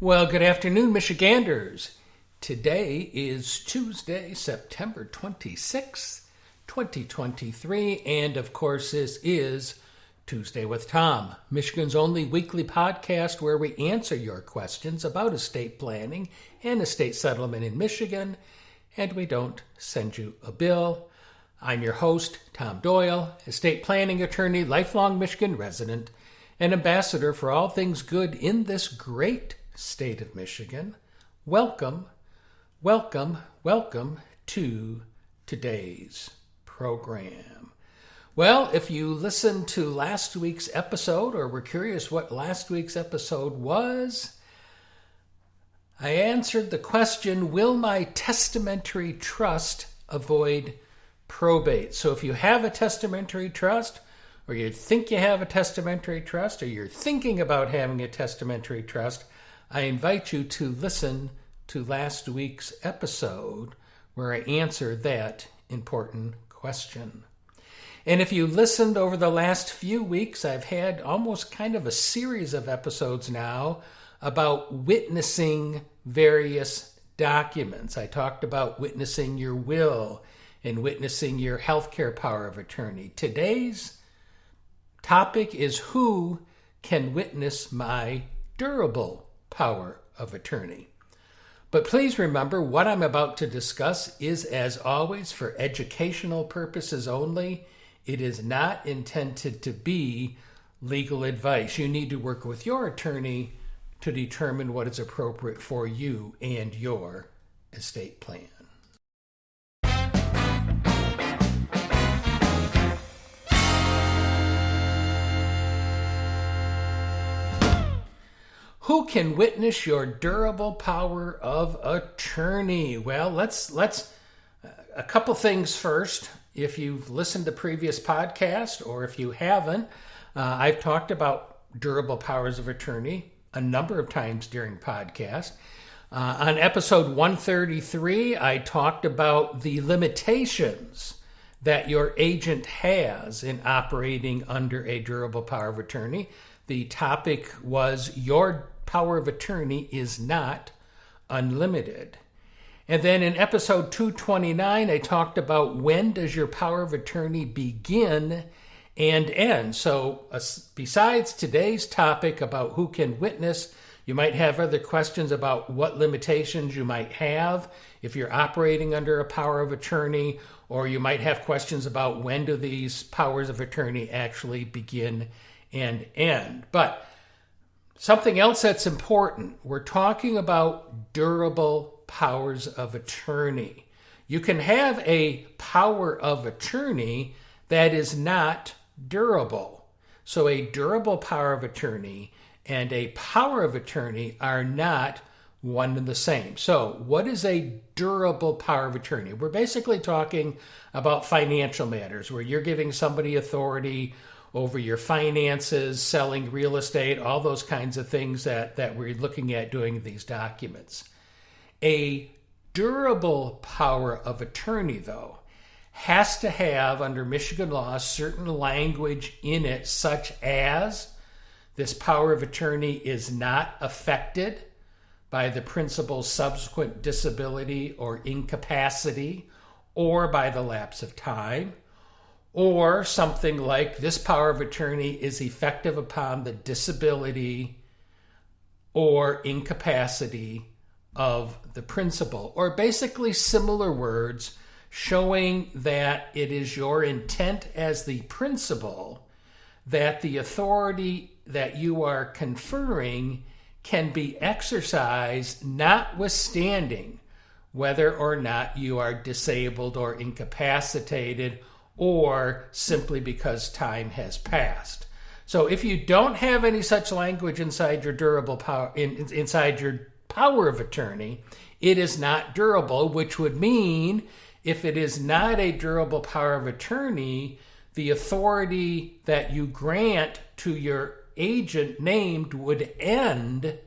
Well, good afternoon, Michiganders. Today is Tuesday, September 26th, 2023, and of course, this is Tuesday with Tom, Michigan's only weekly podcast where we answer your questions about estate planning and estate settlement in Michigan, and we don't send you a bill. I'm your host, Tom Doyle, estate planning attorney, lifelong Michigan resident, and ambassador for all things good in this great state of Michigan. Welcome to today's program. Well, if you listened to last week's episode or were curious what last week's episode was, I answered the question, will my testamentary trust avoid probate? So if you have a testamentary trust, or you think you have a testamentary trust, or you're thinking about having a testamentary trust, I invite you to listen to last week's episode where I answer that important question. And if you listened over the last few weeks, I've had almost kind of a series of episodes now about witnessing various documents. I talked about witnessing your will and witnessing your healthcare power of attorney. Today's topic is who can witness my durable power of attorney. But please remember, what I'm about to discuss is, as always, for educational purposes only. It is not intended to be legal advice. You need to work with your attorney to determine what is appropriate for you and your estate plan. Who can witness your durable power of attorney? Well, let's a couple things first. If you've listened to previous podcasts, or if you haven't, I've talked about durable powers of attorney a number of times during podcast. On episode 133, I talked about the limitations that your agent has in operating under a durable power of attorney. The topic was your power of attorney is not unlimited. And then in episode 229, I talked about when does your power of attorney begin and end. So besides today's topic about who can witness, you might have other questions about what limitations you might have if you're operating under a power of attorney, or you might have questions about when do these powers of attorney actually begin and end. But something else that's important, we're talking about durable powers of attorney. You can have a power of attorney that is not durable. So a durable power of attorney and a power of attorney are not one and the same. So what is a durable power of attorney? We're basically talking about financial matters where you're giving somebody authority over your finances, selling real estate, all those kinds of things that we're looking at doing these documents. A durable power of attorney, though, has to have, under Michigan law, certain language in it, such as this power of attorney is not affected by the principal's subsequent disability or incapacity or by the lapse of time. Or something like this power of attorney is effective upon the disability or incapacity of the principal. Or basically similar words showing that it is your intent as the principal that the authority that you are conferring can be exercised notwithstanding whether or not you are disabled or incapacitated, or simply because time has passed. So if you don't have any such language inside your durable power, inside your power of attorney, it is not durable, which would mean if it is not a durable power of attorney, the authority that you grant to your agent named would end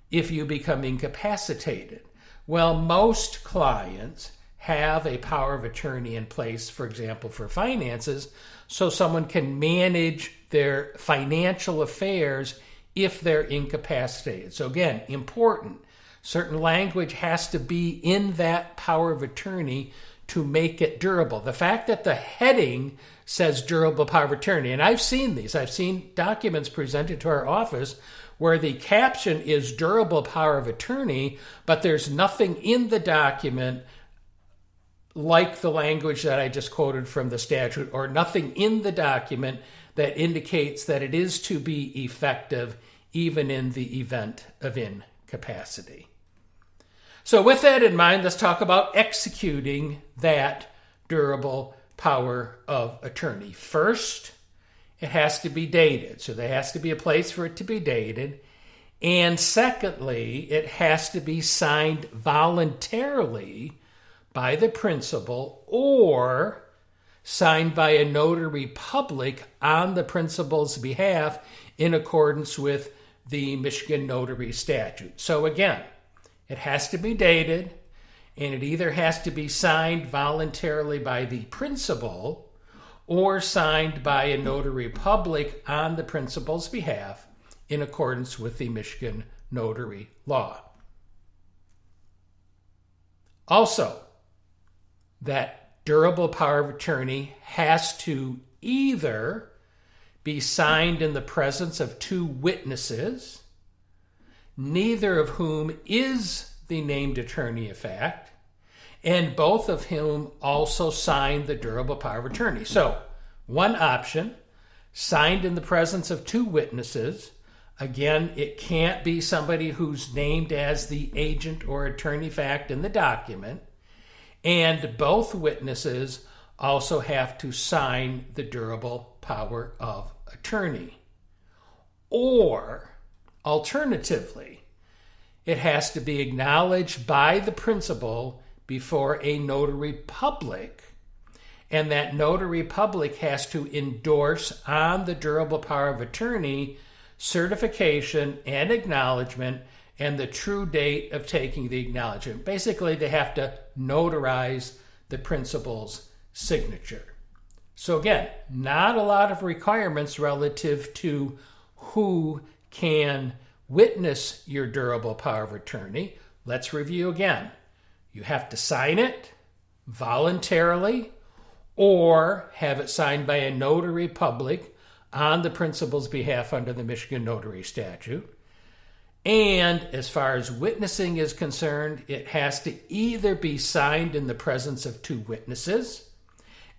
if you become incapacitated. Well, most clients have a power of attorney in place, for example, for finances, so someone can manage their financial affairs if they're incapacitated. So again, important. Certain language has to be in that power of attorney to make it durable. The fact that the heading says durable power of attorney, and I've seen these, I've seen documents presented to our office where the caption is durable power of attorney, but there's nothing in the document like the language that I just quoted from the statute, or nothing in the document that indicates that it is to be effective even in the event of incapacity. So with that in mind, let's talk about executing that durable power of attorney. First, it has to be dated. So there has to be a place for it to be dated. And secondly, it has to be signed voluntarily by the principal or signed by a notary public on the principal's behalf in accordance with the Michigan Notary Statute. So again, it has to be dated, and it either has to be signed voluntarily by the principal or signed by a notary public on the principal's behalf in accordance with the Michigan notary law. Also, that durable power of attorney has to either be signed in the presence of two witnesses, neither of whom is the named attorney of fact, and both of whom also signed the durable power of attorney. So, one option, signed in the presence of two witnesses. Again, it can't be somebody who's named as the agent or attorney of fact in the document. And both witnesses also have to sign the durable power of attorney. Or, alternatively, it has to be acknowledged by the principal before a notary public, and that notary public has to endorse on the durable power of attorney certification and acknowledgement and the true date of taking the acknowledgement. Basically, they have to notarize the principal's signature. So again, not a lot of requirements relative to who can witness your durable power of attorney. Let's review again. You have to sign it voluntarily or have it signed by a notary public on the principal's behalf under the Michigan Notary Statute. And as far as witnessing is concerned, it has to either be signed in the presence of two witnesses,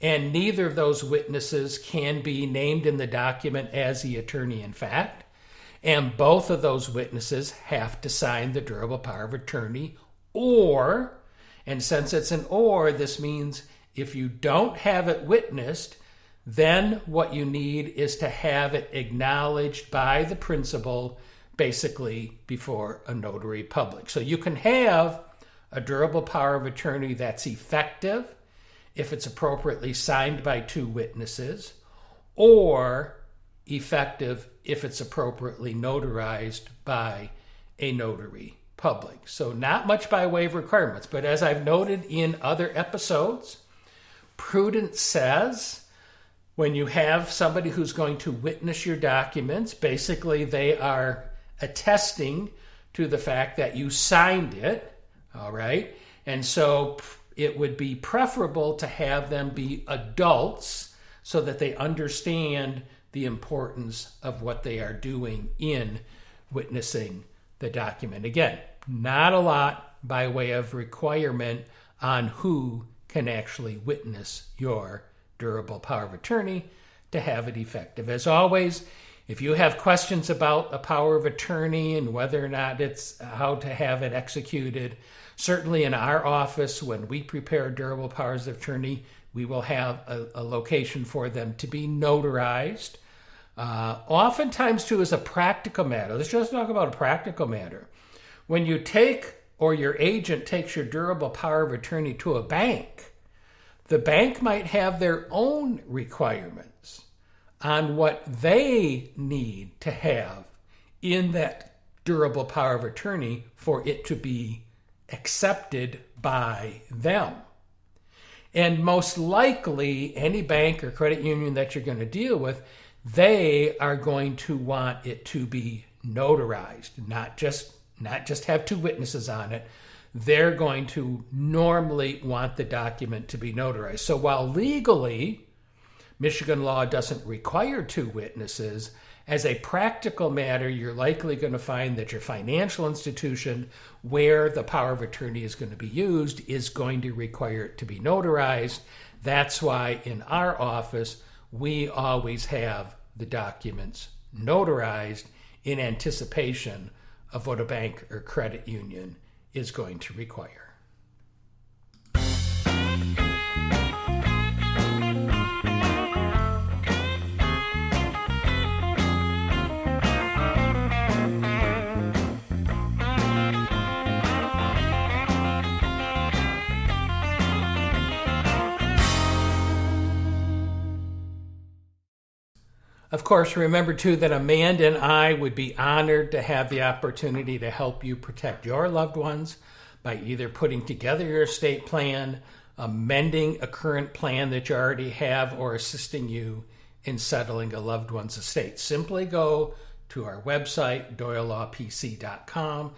and neither of those witnesses can be named in the document as the attorney in fact, and both of those witnesses have to sign the durable power of attorney, or, and since it's an or, this means if you don't have it witnessed, then what you need is to have it acknowledged by the principal, basically before a notary public. So you can have a durable power of attorney that's effective if it's appropriately signed by two witnesses, or effective if it's appropriately notarized by a notary public. So not much by way of requirements, but as I've noted in other episodes, prudence says when you have somebody who's going to witness your documents, basically they are attesting to the fact that you signed it, all right? And so it would be preferable to have them be adults so that they understand the importance of what they are doing in witnessing the document. Again, not a lot by way of requirement on who can actually witness your durable power of attorney to have it effective. As always, if you have questions about a power of attorney and whether or not it's how to have it executed, certainly in our office, when we prepare durable powers of attorney, we will have a location for them to be notarized. Oftentimes, too, as a practical matter, let's just talk about a practical matter. When you take, or your agent takes your durable power of attorney to a bank, the bank might have their own requirements on what they need to have in that durable power of attorney for it to be accepted by them. And most likely, any bank or credit union that you're going to deal with, they are going to want it to be notarized, not just have two witnesses on it. They're going to normally want the document to be notarized. So while legally Michigan law doesn't require two witnesses, as a practical matter, you're likely going to find that your financial institution where the power of attorney is going to be used is going to require it to be notarized. That's why in our office, we always have the documents notarized in anticipation of what a bank or credit union is going to require. Of course, remember too that Amanda and I would be honored to have the opportunity to help you protect your loved ones by either putting together your estate plan, amending a current plan that you already have, or assisting you in settling a loved one's estate. Simply go to our website, doylelawpc.com.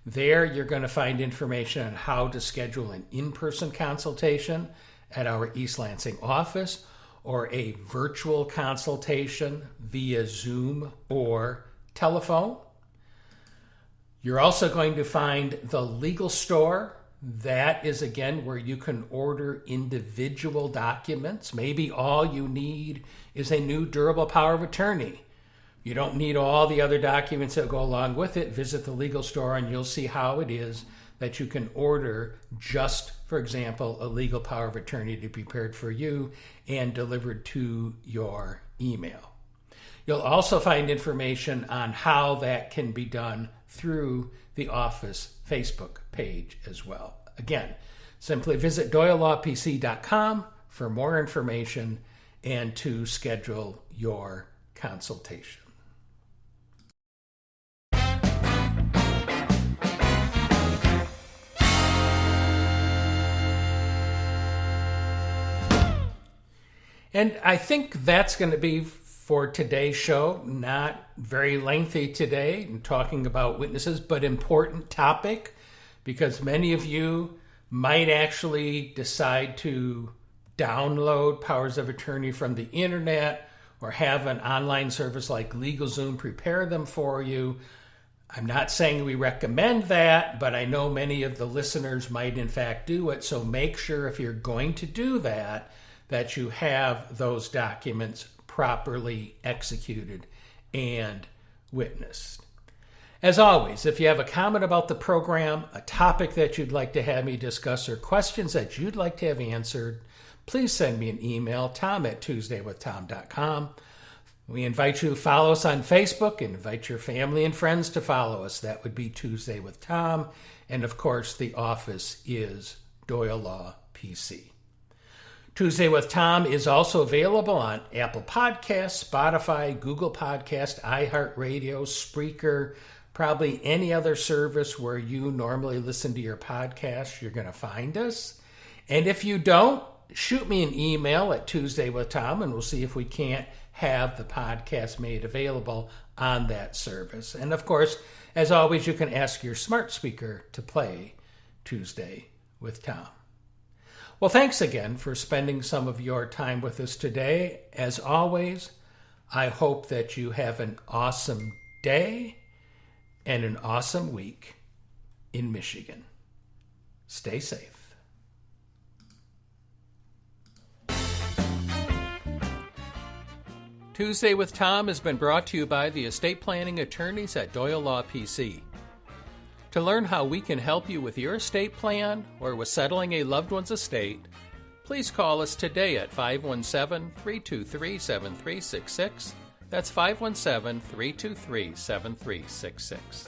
There you're going to find information on how to schedule an in-person consultation at our East Lansing office, or a virtual consultation via Zoom or telephone. You're also going to find the legal store. That is, again, where you can order individual documents. Maybe all you need is a new durable power of attorney. You don't need all the other documents that go along with it. Visit the legal store and you'll see how it is that you can order just, for example, a legal power of attorney to be prepared for you and delivered to your email. You'll also find information on how that can be done through the office Facebook page as well. Again, simply visit doylelawpc.com for more information and to schedule your consultation. And I think that's going to be for today's show. Not very lengthy today, and talking about witnesses, but important topic, because many of you might actually decide to download powers of attorney from the internet or have an online service like LegalZoom prepare them for you. I'm not saying we recommend that, but I know many of the listeners might in fact do it. So make sure if you're going to do that, that you have those documents properly executed and witnessed. As always, if you have a comment about the program, a topic that you'd like to have me discuss, or questions that you'd like to have answered, please send me an email, tom@tuesdaywithtom.com. We invite you to follow us on Facebook and invite your family and friends to follow us. That would be Tuesday with Tom. And of course, the office is Doyle Law PC. Tuesday with Tom is also available on Apple Podcasts, Spotify, Google Podcast, iHeartRadio, Spreaker, probably any other service where you normally listen to your podcast. You're going to find us. And if you don't, shoot me an email at Tuesday with Tom, and we'll see if we can't have the podcast made available on that service. And of course, as always, you can ask your smart speaker to play Tuesday with Tom. Well, thanks again for spending some of your time with us today. As always, I hope that you have an awesome day and an awesome week in Michigan. Stay safe. Tuesday with Tom has been brought to you by the estate planning attorneys at Doyle Law PC. To learn how we can help you with your estate plan or with settling a loved one's estate, please call us today at 517-323-7366. That's 517-323-7366.